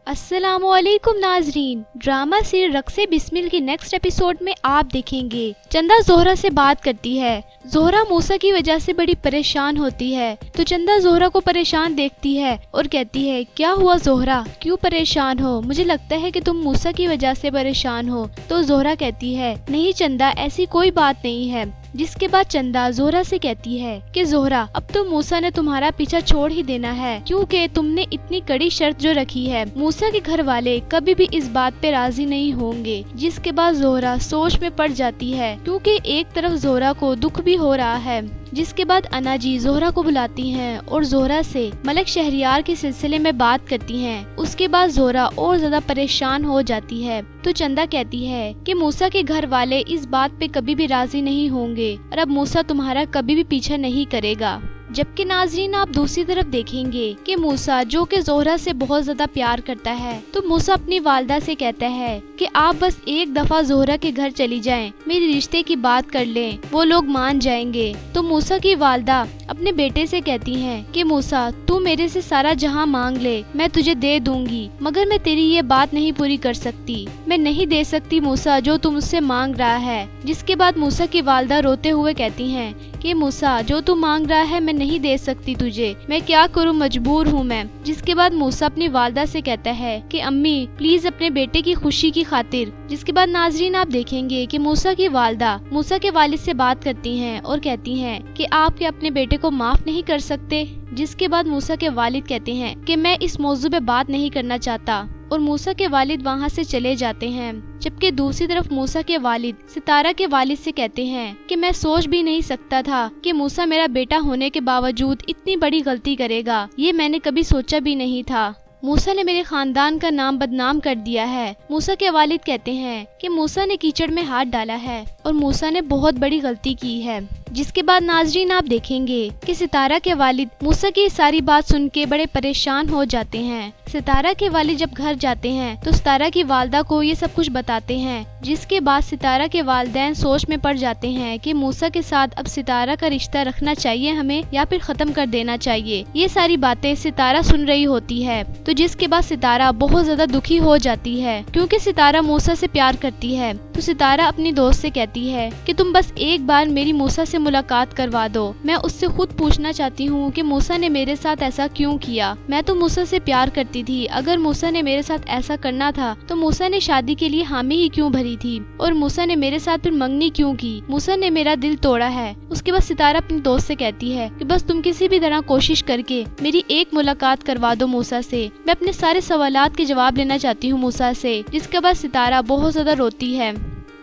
अस्सलामु अलैकुम नाजरीन। ड्रामा सीरियल रक्से बिस्मिल की नेक्स्ट एपिसोड में आप देखेंगे चंदा जोहरा से बात करती है। जोहरा मूसा की वजह से बड़ी परेशान होती है तो चंदा जोहरा को परेशान देखती है और कहती है, क्या हुआ जोहरा, क्यों परेशान हो? मुझे लगता है कि तुम मूसा की वजह से परेशान हो। तो जोहरा कहती है, नहीं चंदा, ऐसी कोई बात नहीं है। जिसके बाद चंदा जोहरा से कहती है कि जोहरा, अब तो मूसा ने तुम्हारा पीछा छोड़ ही देना है, क्योंकि तुमने इतनी कड़ी शर्त जो रखी है। मूसा के घर वाले कभी भी इस बात पे राजी नहीं होंगे। जिसके बाद जोहरा सोच में पड़ जाती है, क्योंकि एक तरफ जोहरा को दुख भी हो रहा है। जिसके बाद अना जी जोहरा को बुलाती हैं और जोहरा से मलक शहरियार के सिलसिले में बात करती हैं। उसके बाद जोहरा और ज्यादा परेशान हो जाती है तो चंदा कहती है कि मूसा के घर वाले इस बात पे कभी भी राजी नहीं होंगे और अब मूसा तुम्हारा कभी भी पीछा नहीं करेगा। जबकि नाजरीन आप दूसरी तरफ देखेंगे कि मूसा जो कि जोहरा से बहुत ज्यादा प्यार करता है तो मूसा अपनी वालदा से कहता है कि आप बस एक दफा जोहरा के घर चली जाएं, मेरे रिश्ते की बात कर लें, वो लोग मान जाएंगे। तो मूसा की वालदा अपने बेटे से कहती हैं कि मूसा, तू मेरे से सारा जहां मांग ले, मैं तुझे दे दूंगी, मगर मैं तेरी ये बात नहीं पूरी कर सकती। मैं नहीं दे सकती मूसा जो तू मुझसे मांग रहा है। जिसके बाद मूसा की वालदा रोते हुए कहती हैं कि मूसा, जो तू मांग रहा है मैं नहीं दे सकती तुझे, मैं क्या करूं, मजबूर हूं मैं। जिसके बाद मूसा अपनी वालदा से कहता है कि अम्मी प्लीज अपने बेटे की खुशी की खातिर। जिसके बाद नाजरीन आप देखेंगे कि मूसा की वालदा मूसा के वालिद से बात करती हैं और कहती हैं कि आप क्या अपने बेटे को माफ नहीं कर सकते। जिसके बाद मूसा के वालिद कहते हैं कि मैं इस मौजू पे बात नहीं करना चाहता और मूसा के वालिद वहाँ से चले जाते हैं। जबकि दूसरी तरफ मूसा के वालिद सितारा के वालिद से कहते हैं कि मैं सोच भी नहीं सकता था कि मूसा मेरा बेटा होने के बावजूद इतनी बड़ी गलती करेगा, ये मैंने कभी सोचा भी नहीं था। मूसा ने मेरे खानदान का नाम बदनाम कर दिया है। मूसा के वालिद कहते हैं कि मूसा ने कीचड़ में हाथ डाला है और मूसा ने बहुत बड़ी गलती की है। जिसके बाद नाजरीन आप देखेंगे कि सितारा के वालिद मूसा की सारी बात सुन के बड़े परेशान हो जाते हैं। सितारा के वालिद जब घर जाते हैं तो सितारा की वालदा को ये सब कुछ बताते हैं। जिसके बाद सितारा के वालिदैन सोच में पड़ जाते हैं कि मूसा के साथ अब सितारा का रिश्ता रखना चाहिए हमें या फिर खत्म कर देना चाहिए। ये सारी बातें सितारा सुन रही होती है तो जिसके बाद सितारा बहुत ज्यादा दुखी हो जाती है, क्योंकि सितारा मूसा से प्यार करती है। तो सितारा अपनी दोस्त से कहती है कि तुम बस एक बार मेरी मूसा से मुलाकात करवा दो, मैं उससे खुद पूछना चाहती हूँ कि मूसा ने मेरे साथ ऐसा क्यों किया। मैं तो मूसा से प्यार करती थी, अगर मूसा ने मेरे साथ ऐसा करना था तो मूसा ने शादी के लिए हामी ही क्यों भरी थी और मूसा ने मेरे साथ फिर मंगनी क्यों की। मूसा ने मेरा दिल तोड़ा है। उसके बाद सितारा अपनी दोस्त से कहती है कि बस तुम किसी भी तरह कोशिश करके मेरी एक मुलाकात करवा दो मूसा से, मैं अपने सारे सवालात के जवाब लेना चाहती हूँ मूसा से। जिसके बाद सितारा बहुत ज्यादा रोती है।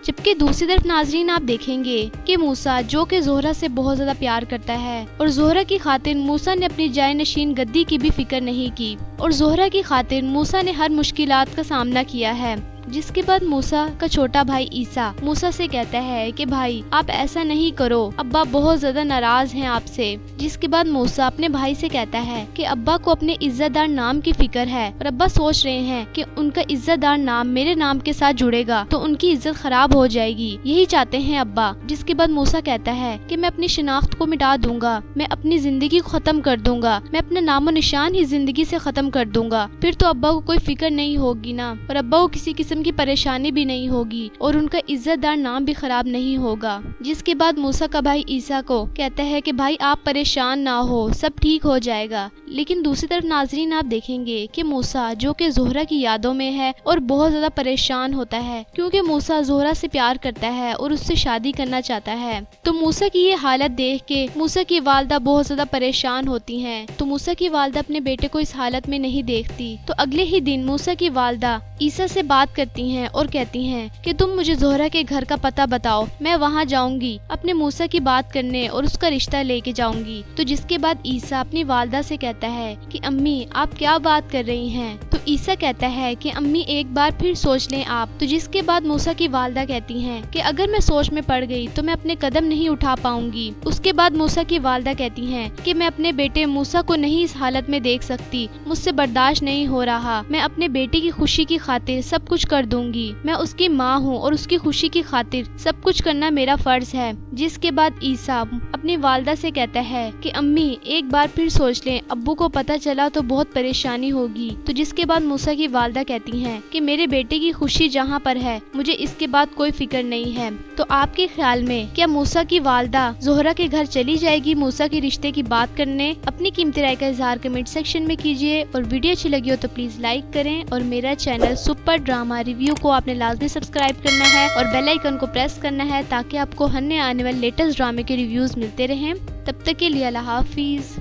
जबकि दूसरी तरफ नाजरीन आप देखेंगे कि मूसा जो कि जोहरा से बहुत ज्यादा प्यार करता है और जोहरा की खातिर मूसा ने अपनी जाय नशीन गद्दी की भी फिक्र नहीं की और जोहरा की खातिर मूसा ने हर मुश्किलात का सामना किया है। जिसके बाद मूसा का छोटा भाई ईसा मूसा से कहता है कि भाई आप ऐसा नहीं करो, अब्बा बहुत ज्यादा नाराज हैं आपसे। जिसके बाद मूसा अपने भाई से कहता है कि अब्बा को अपने इज्जतदार नाम की फिक्र है और अब्बा सोच रहे हैं कि उनका इज्जतदार नाम मेरे नाम के साथ जुड़ेगा तो उनकी इज्जत खराब हो जाएगी, यही चाहते हैं अब्बा। जिसके बाद मूसा कहता है कि मैं अपनी शिनाख्त को मिटा दूंगा, मैं अपनी जिंदगी को खत्म कर दूंगा, मैं अपना नामो निशान ही जिंदगी से खत्म कर दूंगा, फिर तो अब्बा को कोई फिक्र नहीं होगी ना और अब्बा को किसी किस्म की परेशानी भी नहीं होगी और उनका इज्जतदार नाम भी खराब नहीं होगा। जिसके बाद मूसा का भाई ईसा को कहता है कि भाई आप परेशान ना हो, सब ठीक हो जाएगा। लेकिन दूसरी तरफ नाजरीन आप देखेंगे कि मूसा जो कि जोहरा की यादों में है और बहुत ज्यादा परेशान होता है, क्योंकि मूसा जोहरा से प्यार करता है और उससे शादी करना चाहता है। तो मूसा की ये हालत देख के मूसा की वालदा बहुत ज्यादा परेशान होती हैं। तो मूसा की वालदा अपने बेटे को इस हालत में नहीं देखती। तो अगले ही दिन मूसा की वालदा ईसा से बात करती हैं और कहती हैं कि तुम मुझे जोहरा के घर का पता बताओ, मैं वहाँ जाऊंगी अपने मूसा की बात करने और उसका रिश्ता लेके जाऊंगी। तो जिसके बाद ईसा अपनी वालदा से कहता है कि अम्मी आप क्या बात कर रही हैं। तो ईसा कहता है कि अम्मी एक बार फिर सोच लें आप। तो जिसके बाद मूसा की वालदा कहती हैं कि अगर मैं सोच में पड़ गई तो मैं अपने कदम नहीं उठा पाऊंगी। उसके बाद मूसा की वालदा कहती हैं कि मैं अपने बेटे मूसा को नहीं इस हालत में देख सकती, मुझसे बर्दाश्त नहीं हो रहा, मैं अपने बेटे की खुशी की खातिर सब कुछ कर दूंगी, मैं उसकी माँ हूँ और उसकी खुशी की खातिर सब कुछ करना मेरा फर्ज है। जिसके बाद ईसा अपनी वालदा से कहता है कि अम्मी एक बार फिर सोच लें, अब्बू को पता चला तो बहुत परेशानी होगी। तो जिसके بعد موسیٰ کی والدہ کہتی ہیں کہ میرے بیٹے کی خوشی جہاں پر ہے مجھے اس کے بعد کوئی فکر نہیں ہے۔ تو آپ کے خیال میں کیا موسیٰ کی والدہ زہرہ کے گھر چلی جائے گی موسیٰ کے رشتے کی بات کرنے؟ اپنی قیمتی رائے کا اظہار کمنٹ سیکشن میں کیجیے، اور ویڈیو اچھی لگی ہو تو پلیز لائک کریں، اور میرا چینل سپر ڈرامہ ریویو کو آپ نے لازمی سبسکرائب کرنا ہے اور بیل آئیکن کو پریس کرنا ہے تاکہ آپ کو ہر نئے آنے والے لیٹسٹ ڈرامے کے ریویوز ملتے رہیں۔ تب تک کے لیے اللہ حافظ۔